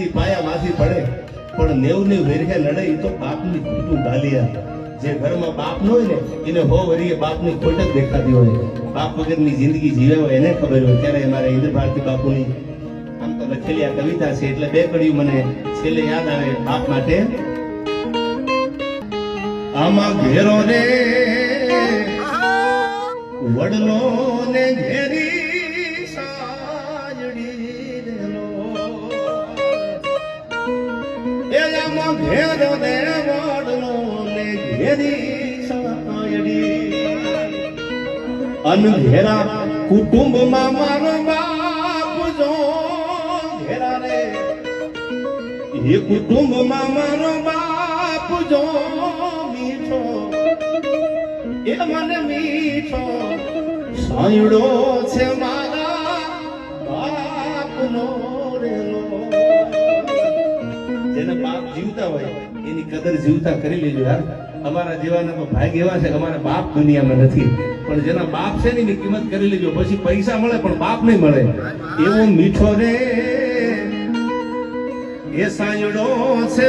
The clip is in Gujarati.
દી પાયા માંથી પડે પણ 90 વેરહે લડે એ તો બાપની ખોટું ગાલિયા જે ઘરમાં બાપ ન હોય ને એને હો વરીએ બાપની ખોટ જ દેખાતી હોય બાપ વગરની જિંદગી જીવે હોય એને ખબર હોય ત્યારે અમારે ઇન્દ્ર ભારતી બાપુની આમ તો લખેલી આ કવિતા છે એટલે બે કડીઓ મને છેલ્લે યાદ આવે બાપ માટે આમાં ઘેરો રે વડલો ને ઘેરી સાજડી રેલો એ આમાં ઘેરો રે વડલો ને ઘેરી સાજડી અનઘેરા કુટુંબમાં મારો બાપ જો ઘેરા રે એ કુટુંબમાં મારો બાપ જો મીઠો એ મને મીઠો સાયડો છે મારા બાપનો રેલો જેને બાપ જીવતા હોય એની કદર જીવતા કરી લેજો યાર અમારા જેવાના તો ભાગ એવા છે કે અમારા બાપ દુનિયામાં નથી પણ જેના બાપ છે ને એની કિંમત કરી લેજો પછી પૈસા મળે પણ બાપ નહીં મળે એવો મીઠો રે એ સાયડો છે